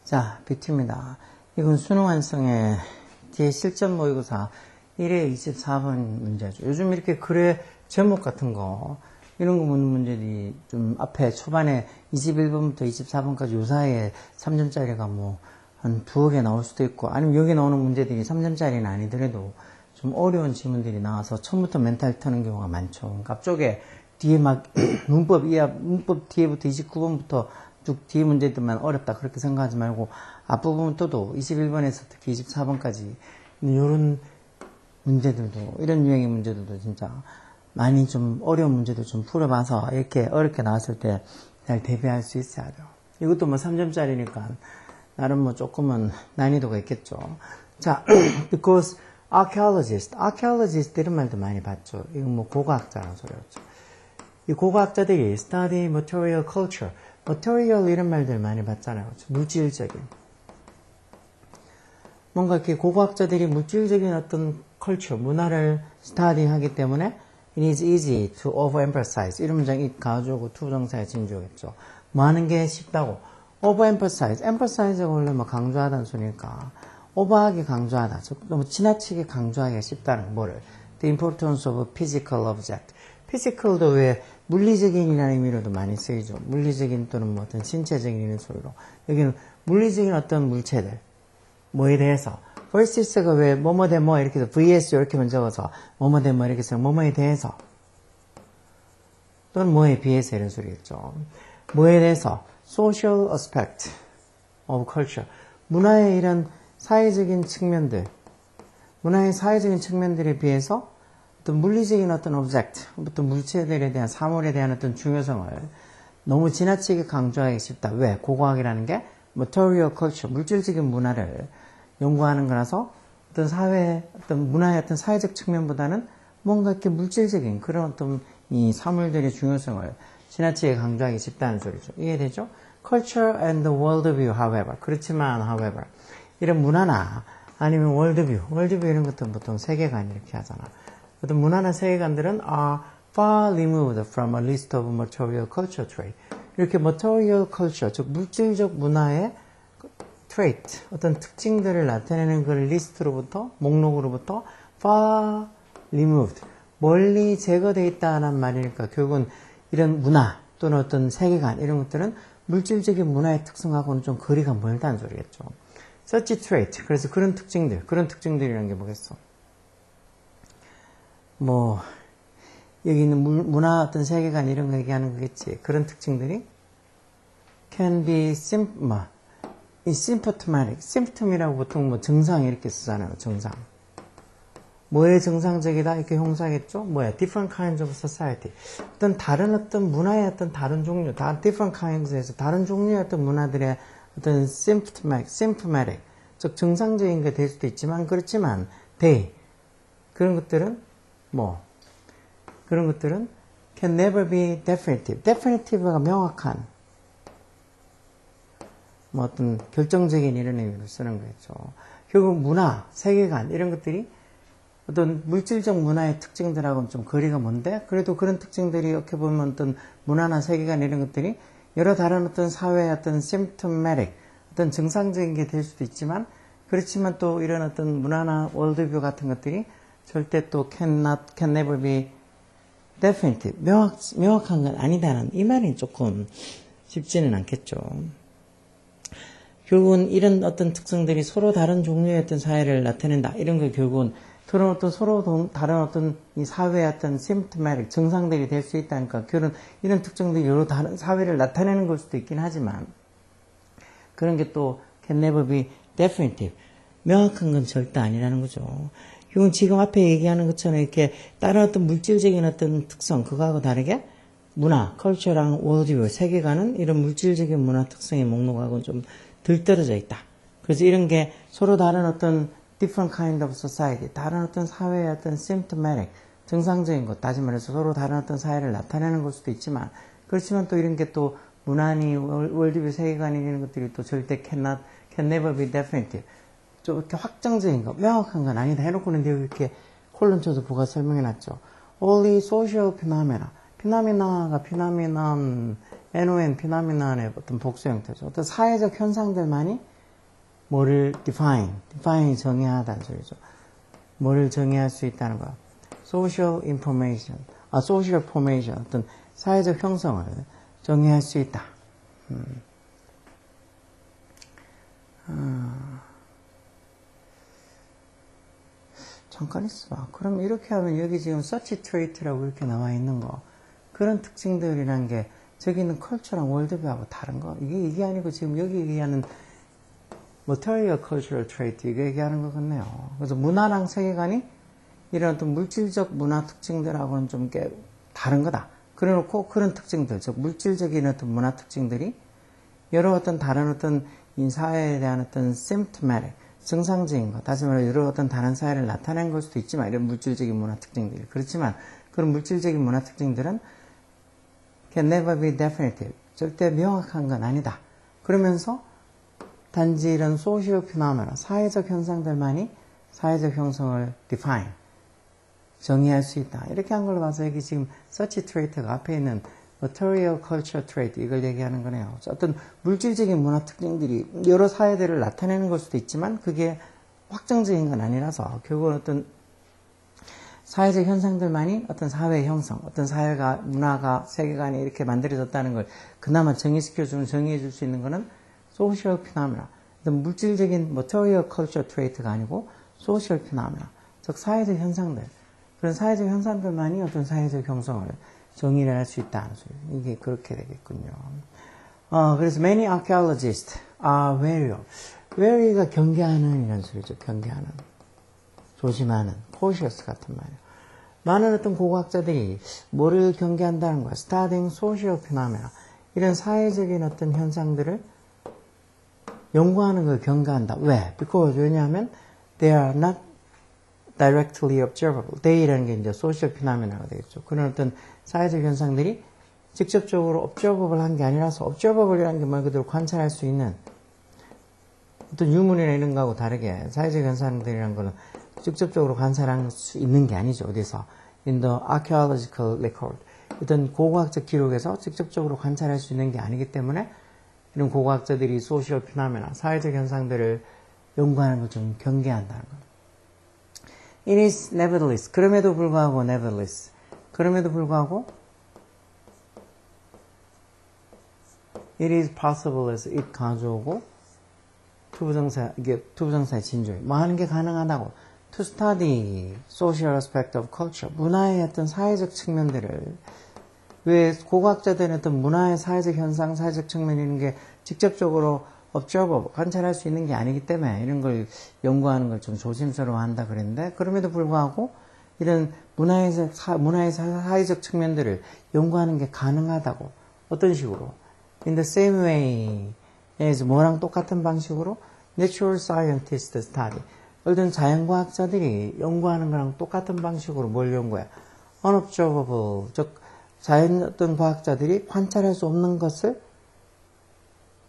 자, 뷰티입니다. 이건 수능 완성의 뒤에 실전 모의고사 1회 24번 문제죠. 요즘 이렇게 글의 제목 같은 거, 이런 거 묻는 문제들이 좀 앞에 초반에 21번부터 24번까지 요 사이에 3점짜리가 뭐 한 두어 개 나올 수도 있고, 아니면 여기 나오는 문제들이 3점짜리는 아니더라도 좀 어려운 지문들이 나와서 처음부터 멘탈 터는 경우가 많죠. 그러니까 앞쪽에 뒤에 막 문법 뒤에부터 29번부터 쭉 뒤에 문제들만 어렵다 그렇게 생각하지 말고 앞부분 또도 21번에서 특히 24번까지 이런 문제들도, 이런 유형의 문제들도 진짜 많이 좀 어려운 문제도 좀 풀어봐서 이렇게 어렵게 나왔을 때 잘 대비할 수 있어야 돼요. 이것도 뭐 3점짜리니까 나름 뭐 조금은 난이도가 있겠죠. 자, because archaeologist 이런 말도 많이 봤죠. 이건 뭐 고고학자라는 소리였죠. 이 고고학자들이 study material culture, material 이런 말들 많이 봤잖아요. 물질적인. 뭔가 이렇게 고고학자들이 물질적인 어떤 culture, 문화를 study 하기 때문에 it is easy to overemphasize. 이런 문장이 가주고 투정사의 진주겠죠. 뭐 하는 게 쉽다고. overemphasize. emphasize가 원래 뭐 강조하다는 소리니까. 오버하게 강조하다. 너무 지나치게 강조하기가 쉽다는 뭐를. The importance of a physical object. physical도 왜 물리적인이라는 의미로도 많이 쓰이죠. 물리적인 또는 뭐 어떤 신체적인 이런 소리로. 여기는 물리적인 어떤 물체들. 뭐에 대해서. versus가 왜 뭐뭐 대 뭐 이렇게 해서 vs 이렇게만 적어서 뭐뭐 대 뭐 이렇게 해서 뭐뭐에 대해서 또는 뭐에 비해서 이런 소리겠죠. 뭐에 대해서 social aspect of culture. 문화의 이런 사회적인 측면들, 문화의 사회적인 측면들에 비해서 어떤 물리적인 어떤 object, 어떤 물체들에 대한 사물에 대한 어떤 중요성을 너무 지나치게 강조하기 쉽다. 왜? 고고학이라는 게 material culture, 물질적인 문화를 연구하는 거라서 어떤 사회, 어떤 문화의 어떤 사회적 측면보다는 뭔가 이렇게 물질적인 그런 어떤 이 사물들의 중요성을 지나치게 강조하기 쉽다는 소리죠. 이해되죠? Culture and the worldview, however. 그렇지만, however. 이런 문화나 아니면 worldview 이런 것들은 보통 세계관 이렇게 하잖아. 어떤 문화나 세계관들은 are far removed from a list of material culture trait. 이렇게 material culture, 즉 물질적 문화의 trait, 어떤 특징들을 나타내는 그 리스트로부터, 목록으로부터 far removed, 멀리 제거되어 있다는 말이니까 결국은 이런 문화 또는 어떤 세계관 이런 것들은 물질적인 문화의 특성하고는 좀 거리가 멀다는 소리겠죠. such trait, 그래서 그런 특징들이라는 게 뭐겠어? 뭐 여기 있는 문화 어떤 세계관 이런 거 얘기하는 거겠지. 그런 특징들이 can be symptomatic. symptom이라고 보통 뭐 증상 이렇게 쓰잖아요. 증상. 뭐의 증상적이다? 이렇게 형사겠죠? 뭐야? different kinds of society. 어떤 다른 어떤 문화의 어떤 다른 종류, different kinds에서 다른 종류의 어떤 문화들의 어떤 symptomatic. 즉, 증상적인 게 될 수도 있지만, 그렇지만, 그런 것들은 can never be definitive. definitive가 명확한, 뭐 어떤 결정적인 이런 의미로 쓰는 거겠죠. 결국 문화, 세계관, 이런 것들이 어떤 물질적 문화의 특징들하고는 좀 거리가 먼데, 그래도 그런 특징들이 이렇게 보면 어떤 문화나 세계관 이런 것들이 여러 다른 어떤 사회의 어떤 symptomatic, 어떤 증상적인 게 될 수도 있지만, 그렇지만 또 이런 어떤 문화나 월드뷰 같은 것들이 절대 또 can never be definitive. 명확한 건 아니다는 이 말이 조금 쉽지는 않겠죠. 결국은 이런 어떤 특성들이 서로 다른 종류의 어떤 사회를 나타낸다. 이런 거 결국은 서로 다른 어떤 이 사회의 어떤 symptomatic, 증상들이 될 수 있다니까. 이런 특징들이 여러 다른 사회를 나타내는 걸 수도 있긴 하지만, 그런 게 또 can never be definitive. 명확한 건 절대 아니라는 거죠. 결국은 지금 앞에 얘기하는 것처럼 이렇게 다른 어떤 물질적인 어떤 특성, 그거하고 다르게 문화, culture랑 worldview, 세계관은 이런 물질적인 문화 특성의 목록하고는 좀 덜 떨어져 있다. 그래서 이런 게 서로 다른 어떤 different kind of society, 다른 어떤 사회의 어떤 symptomatic, 증상적인 것, 다시 말해서 서로 다른 어떤 사회를 나타내는 걸 수도 있지만, 그렇지만 또 이런 게 또 문화니, 월드뷰, 세계관이 이런 것들이 또 절대 can never be definitive. 좀 이렇게 확정적인 거, 명확한 건 아니다 해놓고는 여기 이렇게 콜론 쳐서 부가 설명해놨죠. Only social phenomena. phenomena가 phenomenon, NON, phenomenon의 어떤 복수 형태죠. 어떤 사회적 현상들만이 뭐를 define 정의하다는 소리죠. 뭐를 정의할 수 있다는 거. social formation, 어떤 사회적 형성을 정의할 수 있다. 잠깐 있어봐. 그럼 이렇게 하면 여기 지금 such trait라고 이렇게 나와 있는 거, 그런 특징들이란 게 저기 있는 culture랑 worldview하고 다른 거, 이게 아니고 지금 여기 얘기하는 material cultural trait 이거 얘기하는 것 같네요. 그래서 문화랑 세계관이 이런 어떤 물질적 문화 특징들하고는 좀 다른 거다. 그래놓고 그런 특징들, 즉 물질적인 어떤 문화 특징들이 여러 어떤 다른 어떤 이 사회에 대한 어떤 symptomatic, 증상적인 것, 다시 말해 여러 어떤 다른 사회를 나타낸 걸 수도 있지만 이런 물질적인 문화 특징들이 그렇지만 그런 물질적인 문화 특징들은 can never be definitive, 절대 명확한 건 아니다. 그러면서 단지 이런 social phenomena, 사회적 현상들만이 사회적 형성을 define, 정의할 수 있다. 이렇게 한 걸로 봐서 여기 지금 such trait가 앞에 있는 material culture trait 이걸 얘기하는 거네요. 어떤 물질적인 문화 특징들이 여러 사회들을 나타내는 걸 수도 있지만 그게 확정적인 건 아니라서 결국은 어떤 사회적 현상들만이 어떤 사회 형성, 어떤 사회가, 문화가, 세계관이 이렇게 만들어졌다는 걸 그나마 정의시켜주는, 정의해줄 수 있는 거는 social phenomena. 어떤 물질적인 material culture trait가 아니고 social phenomena. 즉 사회적 현상들. 그런 사회적 현상들만이 어떤 사회적 형성을 정의를 할 수 있다는 소리. 이게 그렇게 되겠군요. 그래서 many archaeologists are wary of. wary가 경계하는 이런 소리죠. 경계하는. 조심하는. cautious 같은 말이에요. 많은 어떤 고고학자들이 뭐를 경계한다는 거야. studying social phenomena. 이런 사회적인 어떤 현상들을 연구하는 걸 경계한다. 왜? because 왜냐하면 they are not directly observable. they라는 게 이제 social phenomena가 되겠죠. 그런 어떤 사회적 현상들이 직접적으로 observable 한 게 아니라서 observable이라는 게 말 그대로 관찰할 수 있는 어떤 유물이나 이런 거하고 다르게 사회적 현상들이라는 거는 직접적으로 관찰할 수 있는 게 아니죠. 어디서? in the archaeological record. 어떤 고고학적 기록에서 직접적으로 관찰할 수 있는 게 아니기 때문에 이런 고고학자들이 social phenomena, 사회적 현상들을 연구하는 걸 좀 경계한다는 거예요. It is nevertheless, 그럼에도 불구하고 nevertheless, 그럼에도 불구하고 it is possible as it 가져오고 투부정사, 이게 투부정사의 진조예요. 뭐 하는 게 가능하다고. To study social aspect of culture, 문화의 어떤 사회적 측면들을, 왜 고고학자들은 어떤 문화의 사회적 현상, 사회적 측면 이런 게 직접적으로 observe, 관찰할 수 있는 게 아니기 때문에 이런 걸 연구하는 걸 좀 조심스러워 한다 그랬는데, 그럼에도 불구하고 이런 문화의 사회적 측면들을 연구하는 게 가능하다고. 어떤 식으로? In the same way as 뭐랑 똑같은 방식으로 natural scientists study. 어떤 자연과학자들이 연구하는 거랑 똑같은 방식으로 뭘 연구해? unobservable, 즉 자연 어떤 과학자들이 관찰할 수 없는 것을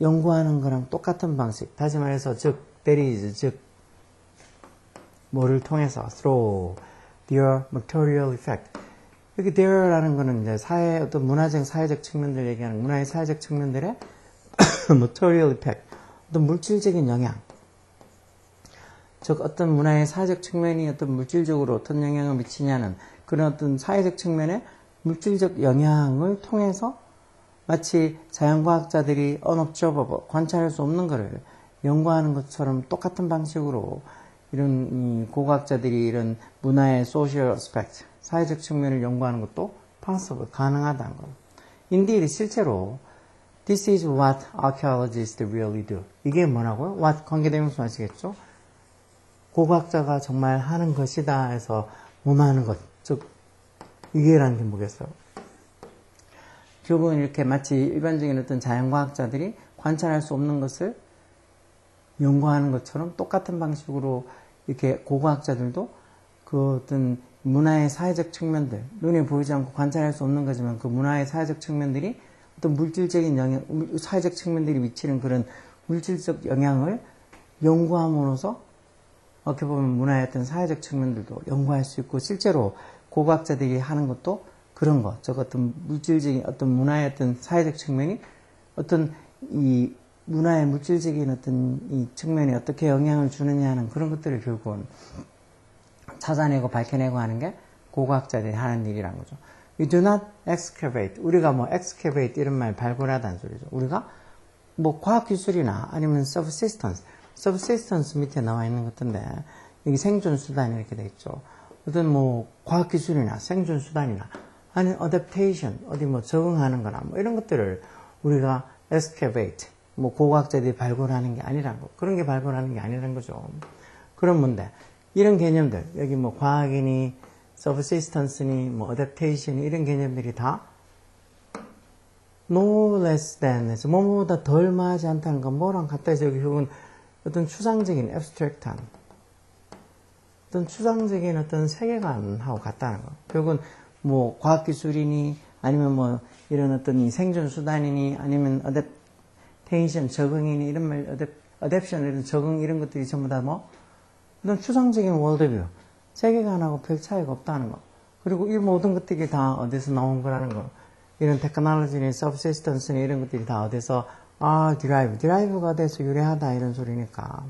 연구하는 거랑 똑같은 방식. 다시 말해서 즉 that is, 즉 뭐를 통해서 through their material effect. 여기 there라는 거는 이제 사회 어떤 문화적 사회적 측면들 얘기하는 문화의 사회적 측면들의 material effect, 어떤 물질적인 영향. 즉 어떤 문화의 사회적 측면이 어떤 물질적으로 어떤 영향을 미치냐는 그런 어떤 사회적 측면의 물질적 영향을 통해서 마치 자연과학자들이 unobservable, 관찰할 수 없는 것을 연구하는 것처럼 똑같은 방식으로 이런 고고학자들이 이런 문화의 social aspect, 사회적 측면을 연구하는 것도 possible, 가능하다는 거예요. Indeed, 실제로 this is what archaeologists really do. 이게 뭐라고요? what 관계대명사 아시겠죠? 고고학자가 정말 하는 것이다 해서 뭐하는 것, 즉 이게라는 게 뭐겠어요? 결국은 이렇게 마치 일반적인 어떤 자연과학자들이 관찰할 수 없는 것을 연구하는 것처럼 똑같은 방식으로 이렇게 고고학자들도 그 어떤 문화의 사회적 측면들, 눈에 보이지 않고 관찰할 수 없는 거지만 그 문화의 사회적 측면들이 어떤 물질적인 영향, 사회적 측면들이 미치는 그런 물질적 영향을 연구함으로써 어떻게 보면 문화의 어떤 사회적 측면들도 연구할 수 있고 실제로 고고학자들이 하는 것도 그런 것, 즉 어떤 물질적인 어떤 문화의 어떤 사회적 측면이 어떤 이 문화의 물질적인 어떤 이 측면이 어떻게 영향을 주느냐 하는 그런 것들을 결국은 찾아내고 밝혀내고 하는 게 고고학자들이 하는 일이란 거죠. We do not excavate. 우리가 뭐 excavate 이런 말 발굴하다는 소리죠. 우리가 뭐 과학기술이나 아니면 subsistence 밑에 나와 있는 것인데 여기 생존수단 이렇게 돼 있죠. 어떤 뭐 과학기술이나 생존수단이나 아니면 adaptation 어디 뭐 적응하는 거나 뭐 이런 것들을 우리가 excavate 뭐 고고학자들이 발굴하는 게 아니란 거. 그런 게 발굴하는 게 아니란 거죠. 그런 문제. 이런 개념들 여기 뭐 과학이니 subsistence니 뭐 adaptation이 이런 개념들이 다 no less than 해서 뭐뭐보다 덜 마하지 않다는 건 뭐랑 같다 해서 여기 결국은 어떤 추상적인 abstract한 어떤 추상적인 어떤 세계관하고 같다는 거. 결국은 뭐 과학기술이니 아니면 뭐 이런 어떤 이 생존수단이니 아니면 adaptation 적응이니 이런 말 adaptation 이런 적응 이런 것들이 전부 다 뭐 어떤 추상적인 월드뷰 세계관하고 별 차이가 없다는 거. 그리고 이 모든 것들이 다 어디서 나온 거라는 거. 이런 테크놀로지니 subsistence니 이런 것들이 다 어디서 derive가 어디서 유래하다 이런 소리니까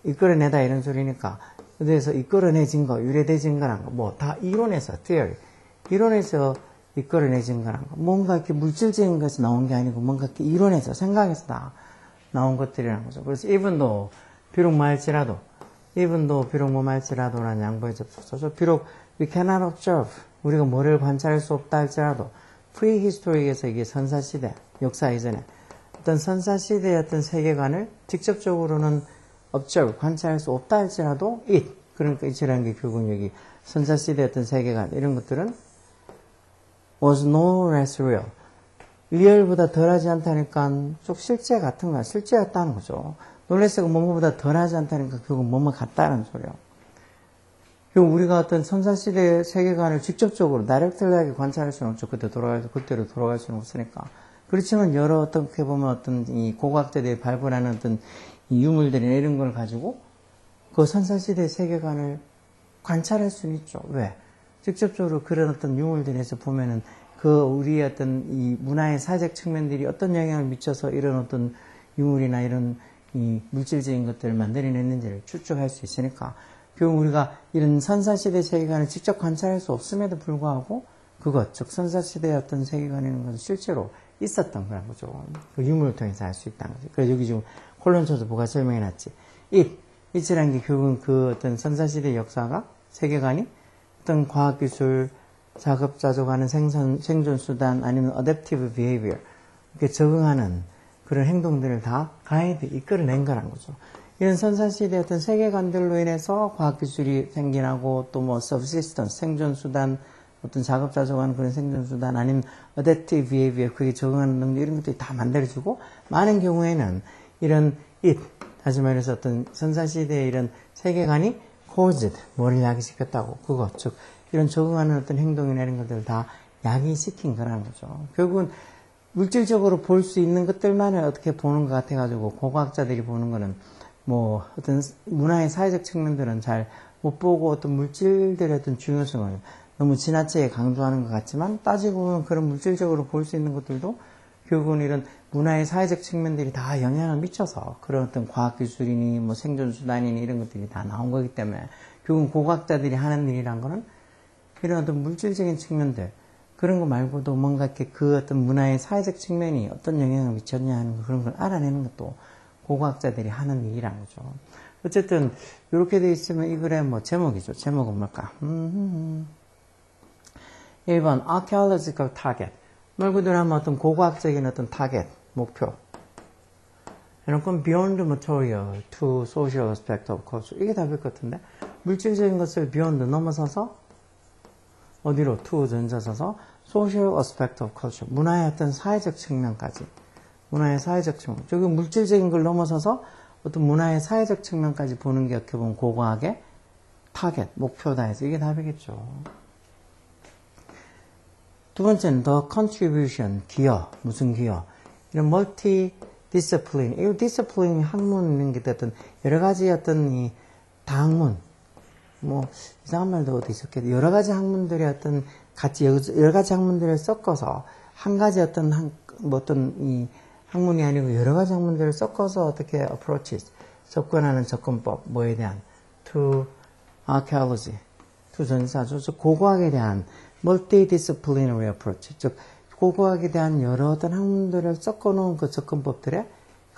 이끌어내다 이런 소리니까 어디서 이끌어내진 거 유래되진 거란 거 뭐 다 이론에서 theory 이론에서 이끌어내진 거란 거 뭔가 이렇게 물질적인 것이 나온 게 아니고 뭔가 이렇게 이론에서 생각에서 다 나온 것들이라는 거죠. 그래서 even though 비록 말지라도 비록 뭐 말지라도라는 양보의 접속사죠. 비록 we cannot observe 우리가 뭐를 관찰할 수 없다 할지라도 prehistory에서 이게 선사시대 역사 이전에 어떤 선사시대의 어떤 세계관을 직접적으로는 observe 관찰할 수 없다 할지라도 그러니까 it이라는 게 결국은 여기 선사시대의 어떤 세계관 이런 것들은 was no less real 리얼보다 덜하지 않다니까 쭉 실제 같은 거야. 실제였다는 거죠. 놀래스가 뭐뭐보다 덜하지 않다니까 결국 뭐뭐 같다는 소리예요. 결국 우리가 어떤 선사시대의 세계관을 직접적으로 다이렉트하게 관찰할 수는 없죠. 그때로 돌아갈 수는 없으니까. 그렇지만 여러 어떻게 보면 어떤 이 고고학자들이 발굴하는 어떤 이 유물들이나 이런 걸 가지고 그 선사시대의 세계관을 관찰할 수는 있죠. 왜? 직접적으로 그런 어떤 유물들에서 보면은 그 우리의 어떤 이 문화의 사회적 측면들이 어떤 영향을 미쳐서 이런 어떤 유물이나 이런 이 물질적인 것들을 만들어냈는지를 추측할 수 있으니까 결국 우리가 이런 선사시대 세계관을 직접 관찰할 수 없음에도 불구하고 그것, 즉 선사시대의 어떤 세계관이라는 것은 실제로 있었던 거란 거죠. 그 유물을 통해서 알 수 있다는 거죠. 그래서 여기 지금 콜론초도 뭐가 설명해놨지. it이라는 게 결국은 그 어떤 선사시대 역사가 세계관이 어떤 과학기술, 자급자족하는 생존수단 아니면 adaptive behavior 이렇게 적응하는 그런 행동들을 다 가이드, 이끌어낸 거란 거죠. 이런 선사시대의 어떤 세계관들로 인해서 과학기술이 생겨나고 또 뭐 subsistence, 생존수단, 어떤 자급자족하는 그런 생존수단 아니면 adaptive behavior, 그게 적응하는 능력 이런 것들이 다 만들어지고 많은 경우에는 이런 다시 말해서 어떤 선사시대의 이런 세계관이 caused, 뭐를 야기시켰다고 그거, 즉 이런 적응하는 어떤 행동이나 이런 것들을 다 야기시킨 거라는 거죠. 결국은 물질적으로 볼 수 있는 것들만을 어떻게 보는 것 같아가지고 고고학자들이 보는 거는 뭐 어떤 문화의 사회적 측면들은 잘 못 보고 어떤 물질들의 어떤 중요성을 너무 지나치게 강조하는 것 같지만 따지고 보면 그런 물질적으로 볼 수 있는 것들도 결국은 이런 문화의 사회적 측면들이 다 영향을 미쳐서 그런 어떤 과학기술이니 뭐 생존수단이니 이런 것들이 다 나온 거기 때문에 결국은 고고학자들이 하는 일이란 거는 이런 어떤 물질적인 측면들 그런 거 말고도 뭔가 이렇게 그 어떤 문화의 사회적 측면이 어떤 영향을 미쳤냐 하는 거 그런 걸 알아내는 것도 고고학자들이 하는 일이란 거죠. 어쨌든 이렇게 돼 있으면 이 글의 뭐 제목이죠. 제목은 뭘까? 1번 archaeological target. 말 그대로 하면 어떤 고고학적인 어떤 타겟, 목표. 이런 건 beyond material to social aspect of culture. 이게 답일 것 같은데 물질적인 것을 beyond 넘어서서 어디로? to 던져서서 social aspect of culture. 문화의 어떤 사회적 측면까지. 문화의 사회적 측면. 저기 물질적인 걸 넘어서서 어떤 문화의 사회적 측면까지 보는 게 어떻게 보면 고고학의 타겟, 목표다 해서 이게 답이겠죠. 두 번째는 the contribution, 기여, 무슨 기여. 이런 multi-discipline, 이 discipline 학문 이런 게 어떤 여러 가지 어떤 이 다학문, 뭐 이상한 말도 어디 있었겠죠. 여러 가지 학문들의 어떤 같이 여러 가지 학문들을 섞어서 한 가지 어떤 이 학문이 아니고 여러 가지 학문들을 섞어서 어떻게 approaches, 접근하는 접근법, 뭐에 대한 to archaeology, to 전사죠. 즉 고고학에 대한 multidisciplinary approach, 즉 고고학에 대한 여러 어떤 학문들을 섞어놓은 그 접근법들의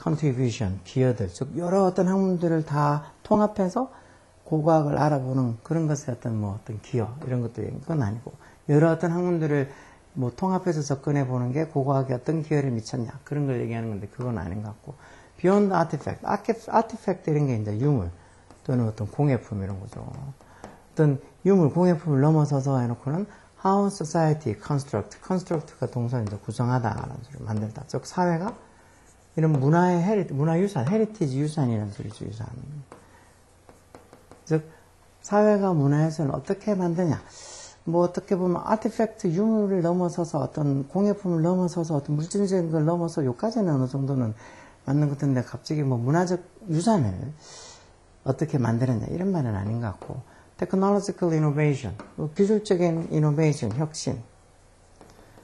contribution, 기여들, 즉 여러 어떤 학문들을 다 통합해서 고고학을 알아보는 그런 것의 어떤 뭐 어떤 기여 이런 것들이 그건 아니고 여러 어떤 학문들을 뭐 통합해서 접근해 보는 게 고고학에 어떤 기여를 미쳤냐 그런 걸 얘기하는 건데 그건 아닌 것 같고 beyond artifact, artifact 이런 게 이제 유물 또는 어떤 공예품 이런 거죠. 어떤 유물 공예품을 넘어서서 해놓고는 how society construct가 동사인데 구성하다라는 소리를 만들다. 즉 사회가 이런 문화의 문화유산, 헤리티지 유산이라는 소리죠. 유산. 즉 사회가 문화유산을 어떻게 만드냐. 뭐 어떻게 보면 아티팩트 유물을 넘어서서 어떤 공예품을 넘어서서 어떤 물질적인 걸 넘어서 요까지는 어느 정도는 맞는 것 같은데 갑자기 뭐 문화적 유산을 어떻게 만들었냐 이런 말은 아닌 것 같고 technological innovation, 기술적인 innovation, 혁신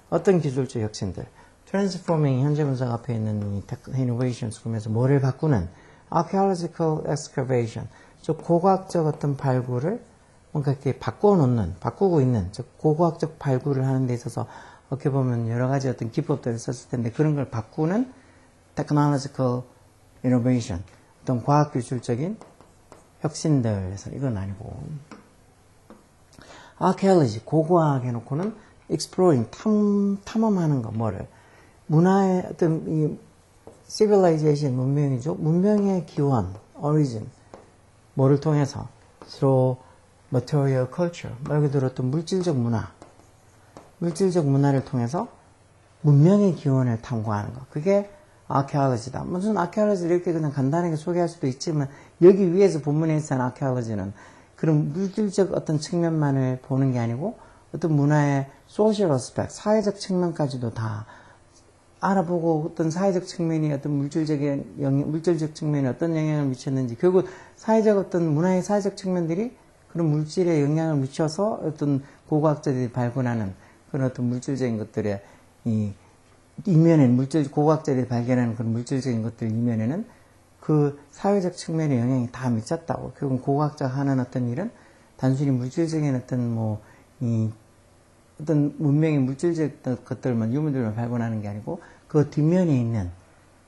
어떤 기술적 혁신들 transforming 현재 분석 앞에 있는 이 innovations 그러면서 뭐를 바꾸는 archaeological excavation 즉 고고학적 어떤 발굴을 뭔가 이렇게 바꾸고 있는, 즉, 고고학적 발굴을 하는 데 있어서, 어떻게 보면 여러 가지 어떤 기법들을 썼을 텐데, 그런 걸 바꾸는 technological innovation, 어떤 과학기술적인 혁신들에서 이건 아니고, archaeology, 고고학 해놓고는 exploring, 탐험하는 거, 뭐를. 문화의 어떤, 이, civilization, 문명이죠. 문명의 기원, origin, 뭐를 통해서, 서로, material culture, 말 그대로 어떤 물질적 문화를 통해서 문명의 기원을 탐구하는 것. 그게 archaeology다. 무슨 archaeology를 이렇게 그냥 간단하게 소개할 수도 있지만 여기 위에서 본문에 있는 archaeology는 그런 물질적 어떤 측면만을 보는 게 아니고 어떤 문화의 social aspect, 사회적 측면까지도 다 알아보고 어떤 사회적 측면이 어떤 물질적 측면에 어떤 영향을 미쳤는지 결국 사회적 어떤 문화의 사회적 측면들이 그런 물질에 영향을 미쳐서 어떤 고고학자들이 발견하는 그런 어떤 물질적인 것들의 이 이면에는 고고학자들이 발견하는 그런 물질적인 것들 이면에는 그 사회적 측면의 영향이 다 미쳤다고. 결국 고고학자가 하는 어떤 일은 단순히 물질적인 어떤 이 어떤 문명의 물질적 것들만 유물들만 발견하는 게 아니고 그 뒷면에 있는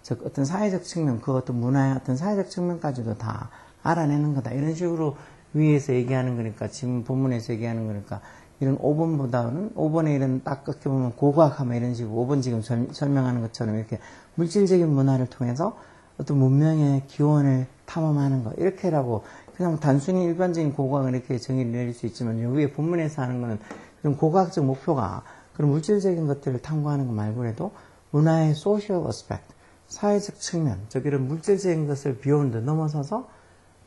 즉 어떤 사회적 측면, 그 어떤 문화의 어떤 사회적 측면까지도 다 알아내는 거다. 이런 식으로 위에서 얘기하는 거니까, 지금 본문에서 얘기하는 거니까, 이런 5번에 이런 딱 그렇게 보면 고고학하면 이런 식으로 5번 지금 설명하는 것처럼 이렇게 물질적인 문화를 통해서 어떤 문명의 기원을 탐험하는 거, 이렇게라고 그냥 단순히 일반적인 고고학을 이렇게 정의를 내릴 수 있지만, 위에 본문에서 하는 거는 그런 고고학적 목표가 그런 물질적인 것들을 탐구하는 거 말고라도 문화의 social aspect, 사회적 측면, 즉 이런 물질적인 것을 beyond 넘어서서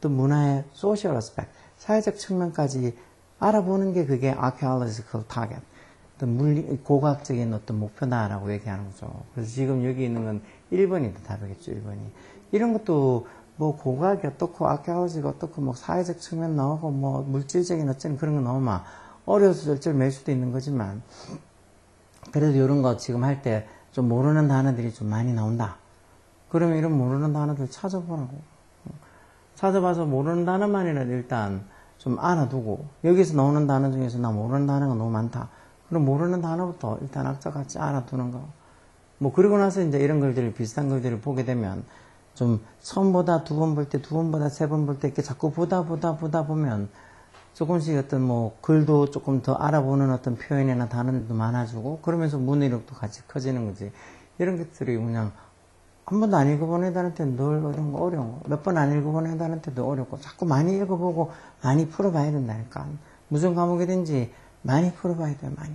또 문화의 social aspect, 사회적 측면까지 알아보는 게 그게 archaeological target, 어떤 고고학적인 어떤 목표다라고 얘기하는 거죠. 그래서 지금 여기 있는 건 1번이 답이겠죠, 1번이. 이런 것도 뭐 고고학이 어떻고, archaeology가 어떻고, 뭐 사회적 측면 나오고, 뭐 물질적인 어쩌는 그런 거 나오면 어려워서 절절매일 수도 있는 거지만, 그래도 이런 거 지금 할 때 좀 모르는 단어들이 좀 많이 나온다. 그러면 이런 모르는 단어들 찾아보라고. 찾아봐서 모르는 단어만이라도 일단 좀 알아두고 여기서 나오는 단어 중에서 나 모르는 단어가 너무 많다. 그럼 모르는 단어부터 일단 악착같이 알아두는 거. 뭐 그러고 나서 이제 이런 글들을 비슷한 글들을 보게 되면 좀 처음보다 두 번 볼 때, 두 번보다 세 번 볼 때 이렇게 자꾸 보다 보면 조금씩 어떤 뭐 글도 조금 더 알아보는 어떤 표현이나 단어들도 많아지고 그러면서 문해력도 같이 커지는 거지. 이런 것들이 그냥 한 번도 안 읽어본 애들한테는 늘 이런 거 어려운 거. 몇 번 안 읽어본 애들한테도 어렵고 자꾸 많이 읽어보고 많이 풀어봐야 된다니까. 무슨 과목이든지 많이 풀어봐야 돼요. 많이.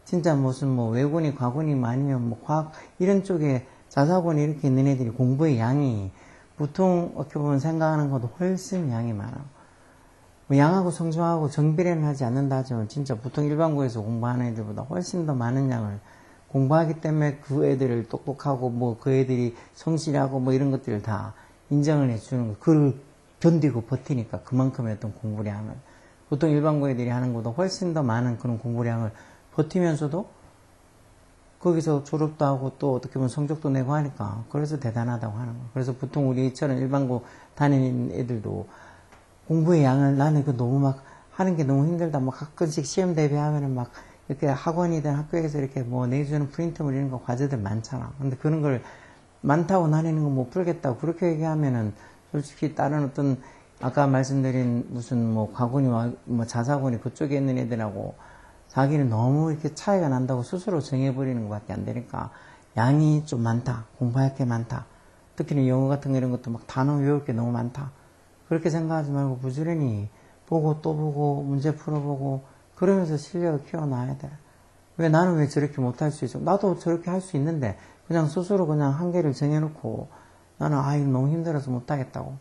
진짜 무슨 뭐 외군이 과군이 아니면 뭐 과학 이런 쪽에 자사고는 이렇게 있는 애들이 공부의 양이 보통 어떻게 보면 생각하는 것도 훨씬 양이 많아. 뭐 양하고 성중하고 정비례는 하지 않는다 하지만 진짜 보통 일반고에서 공부하는 애들보다 훨씬 더 많은 양을 공부하기 때문에 그 애들을 똑똑하고 뭐 그 애들이 성실하고 뭐 이런 것들을 다 인정을 해주는 거. 그걸 견디고 버티니까 그만큼의 어떤 공부량을 보통 일반고 애들이 하는 것보다 훨씬 더 많은 그런 공부량을 버티면서도 거기서 졸업도 하고 또 어떻게 보면 성적도 내고 하니까 그래서 대단하다고 하는 거예요. 그래서 보통 우리처럼 일반고 다니는 애들도 공부의 양을 나는 그 너무 막 하는 게 너무 힘들다. 뭐 가끔씩 시험 대비하면은 막 이렇게 학원이든 학교에서 이렇게 뭐 내주는 프린트물 이런 거 과제들 많잖아. 근데 그런 걸 많다고 나는 거 못 풀겠다고 그렇게 얘기하면은 솔직히 다른 어떤 아까 말씀드린 무슨 뭐 과군이 뭐 자사군이 그쪽에 있는 애들하고 자기는 너무 이렇게 차이가 난다고 스스로 정해버리는 것밖에 안 되니까 양이 좀 많다. 공부할 게 많다. 특히 영어 같은 거 이런 것도 막 단어 외울 게 너무 많다. 그렇게 생각하지 말고 부지런히 보고 또 보고 문제 풀어보고 그러면서 실력을 키워놔야 돼. 왜 나는 왜 저렇게 못할 수 있어? 나도 저렇게 할 수 있는데 그냥 스스로 그냥 한계를 정해놓고 나는 이거 너무 힘들어서 못하겠다고.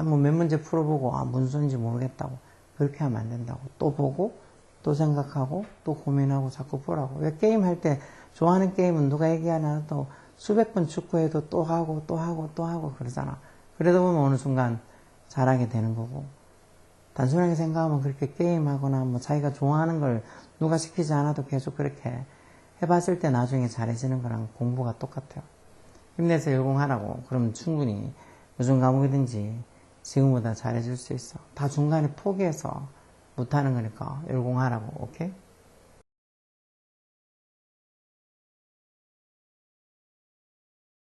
뭐 몇 문제 풀어보고 무슨 소리인지 모르겠다고. 그렇게 하면 안 된다고. 또 보고 또 생각하고 또 고민하고 자꾸 보라고. 왜 게임 할 때 좋아하는 게임은 누가 얘기하나 또 수백 번 축구해도 또 하고 또 하고 또 하고 그러잖아. 그러다 보면 어느 순간 잘하게 되는 거고. 단순하게 생각하면 그렇게 게임하거나 뭐 자기가 좋아하는 걸 누가 시키지 않아도 계속 그렇게 해봤을 때 나중에 잘해지는 거랑 공부가 똑같아요. 힘내서 열공하라고. 그럼 충분히 무슨 과목이든지 지금보다 잘해줄 수 있어. 다 중간에 포기해서 못하는 거니까 열공하라고. 오케이?